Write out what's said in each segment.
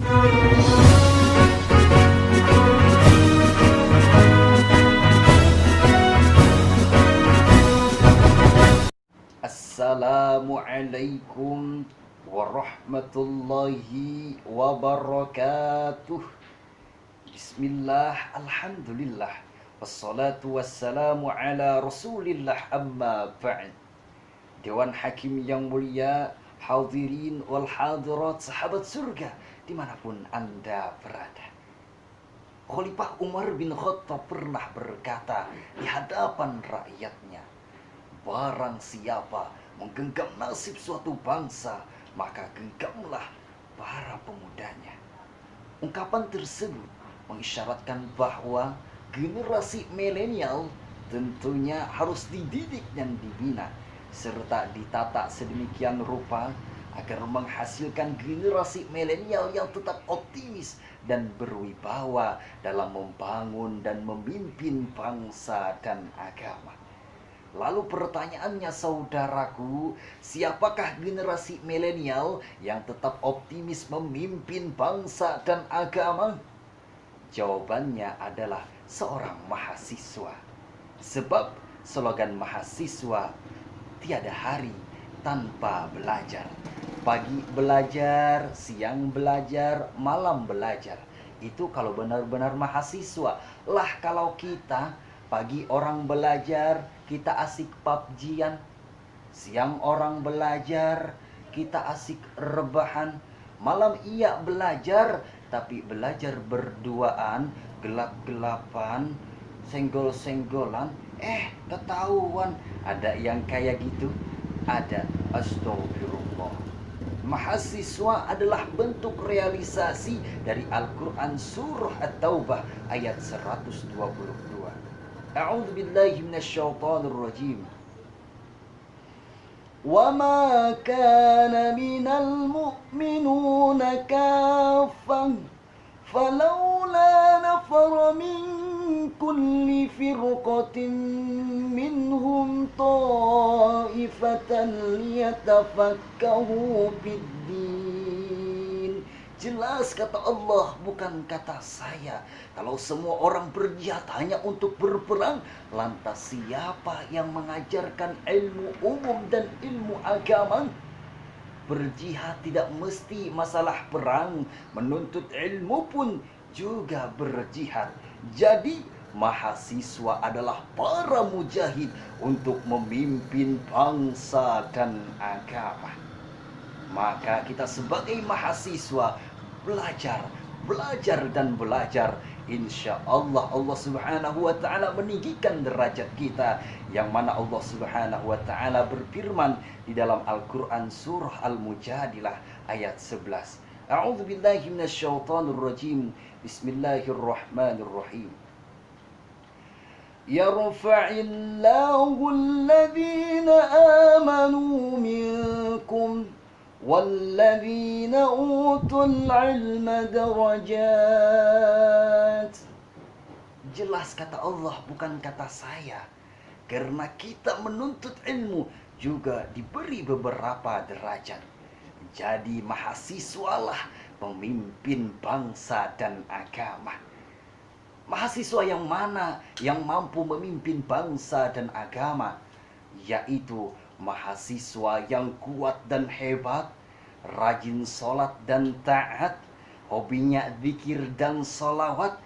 Assalamualaikum warahmatullahi wabarakatuh. Bismillah, alhamdulillah, wassalatu wassalamu ala rasulillah, amma ba'd. Dewan Hakim yang mulia, hadirin wal hadirat, sahabat surga dimanapun anda berada. Khalifah Umar bin Khattab pernah berkata di hadapan rakyatnya, barang siapa menggenggam nasib suatu bangsa, maka genggamlah para pemudanya. Ungkapan tersebut mengisyaratkan bahwa generasi milenial tentunya harus dididik dan dibina, serta ditata sedemikian rupa agar menghasilkan generasi milenial yang tetap optimis dan berwibawa dalam membangun dan memimpin bangsa dan agama. Lalu pertanyaannya saudaraku, siapakah generasi milenial yang tetap optimis memimpin bangsa dan agama? Jawabannya adalah seorang mahasiswa. Sebab slogan mahasiswa, tiada hari tanpa belajar. Pagi belajar, siang belajar, malam belajar. Itu kalau benar-benar mahasiswa. Lah kalau kita pagi orang belajar, kita asik PUBG-an. Siang orang belajar, kita asik rebahan. Malam iya belajar, tapi belajar berduaan, gelap-gelapan, senggol-senggolan. Ketahuan ada yang kayak gitu. Ada, astagfirullah. Mahasiswa adalah bentuk realisasi dari Al-Quran surah At-Taubah ayat 122. A'udzu billahi minasyaitonir rajim. Wa ma kana minal mu'minuna kaffah falawla nafara min kulli firqatin minhum ta'ifatan liyatafakkahu fid-din. Jelas kata Allah, bukan kata saya. Kalau semua orang berjihad hanya untuk berperang, lantas siapa yang mengajarkan ilmu umum dan ilmu agama? Berjihad tidak mesti masalah perang, menuntut ilmu pun juga berjihad. Jadi mahasiswa adalah para mujahid untuk memimpin bangsa dan agama. Maka kita sebagai mahasiswa belajar dan belajar. Insya Allah Subhanahu wa ta'ala meninggikan derajat kita, yang mana Allah Subhanahu wa ta'ala berfirman di dalam Al-Quran surah Al-Mujadilah ayat 11. A'udzu billahi minasyaitonir rajim. Bismillahirrahmanirrahim. Yarfa'illahu alladhina amanu minkum وَالَّذِينَ أُوتُوا الْعِلْمَ دَرَجَاتٍ. Jelas kata Allah, bukan kata saya. Karena kita menuntut ilmu juga diberi beberapa derajat. Jadi mahasiswalah pemimpin bangsa dan agama. Mahasiswa yang mana yang mampu memimpin bangsa dan agama? Yaitu mahasiswa yang kuat dan hebat, rajin sholat dan taat, hobinya zikir dan sholawat,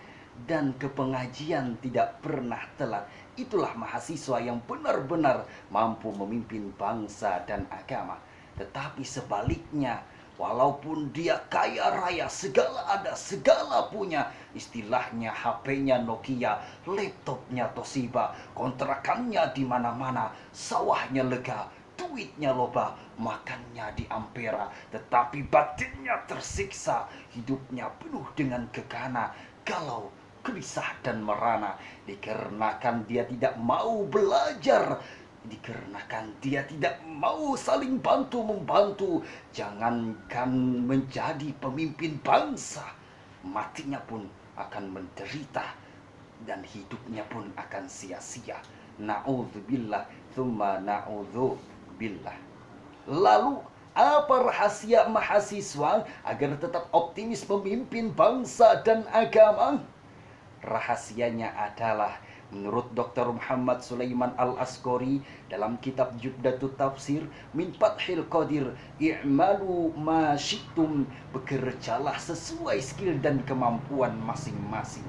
dan ke pengajian tidak pernah telat. Itulah mahasiswa yang benar-benar mampu memimpin bangsa dan agama. Tetapi sebaliknya, walaupun dia kaya raya, segala ada, segala punya, istilahnya HP-nya Nokia, laptopnya Toshiba, kontrakannya di mana-mana, sawahnya lega, duitnya loba, makannya di Ampera, tetapi batinnya tersiksa, hidupnya penuh dengan gegana, galau, gelisah dan merana, dikarenakan dia tidak mau belajar, dikarenakan dia tidak mau saling bantu-membantu. Jangankan menjadi pemimpin bangsa, matinya pun akan menderita dan hidupnya pun akan sia-sia. Na'udzubillah, tsumma na'udzubillah. Lalu Apa rahasia mahasiswa agar tetap optimis memimpin bangsa dan agama? Rahasianya adalah menurut Dr. Muhammad Sulaiman Al-Asqori dalam kitab Jubdatut Tafsir min Fathil Qadir, i'malu ma syi'tum, bekerjalah sesuai skill dan kemampuan masing-masing.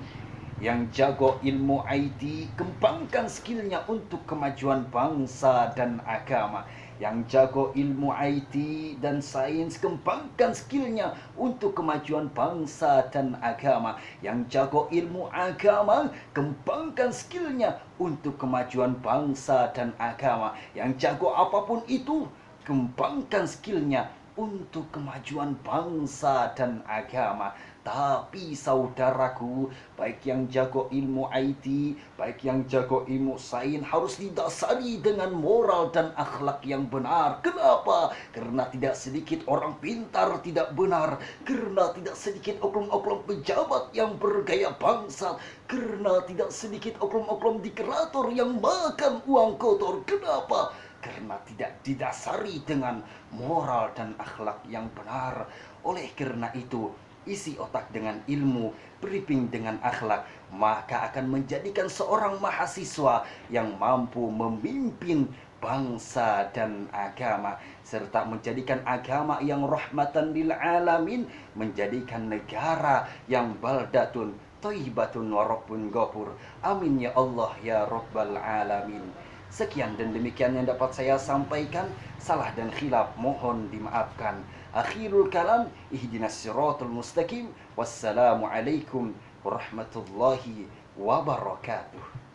Yang jago ilmu IT, kembangkan skillnya untuk kemajuan bangsa dan agama. Yang jago ilmu IT dan sains, kembangkan skillnya untuk kemajuan bangsa dan agama. Yang jago ilmu agama, kembangkan skillnya untuk kemajuan bangsa dan agama. Yang jago apapun itu, kembangkan skillnya untuk kemajuan bangsa dan agama. Tapi saudaraku, baik yang jago ilmu IT, baik yang jago ilmu sains, harus didasari dengan moral dan akhlak yang benar. Kenapa? Karena tidak sedikit orang pintar tidak benar. Karena tidak sedikit oknum-oknum pejabat yang bergaya bangsa. Karena tidak sedikit oknum-oknum diktator yang makan uang kotor. Kenapa? Karena tidak didasari dengan moral dan akhlak yang benar. Oleh karena itu, isi otak dengan ilmu, briefing dengan akhlak, maka akan menjadikan seorang mahasiswa yang mampu memimpin bangsa dan agama, serta menjadikan agama yang rahmatan lil alamin, menjadikan negara yang baldatun thayyibatun wa rabbun ghafur. Amin ya Allah ya rabbal alamin. Sekian dan demikian yang dapat saya sampaikan. Salah dan khilaf mohon dimaafkan. Akhirul kalam, ihdinas siratal mustaqim. Wassalamualaikum warahmatullahi wabarakatuh.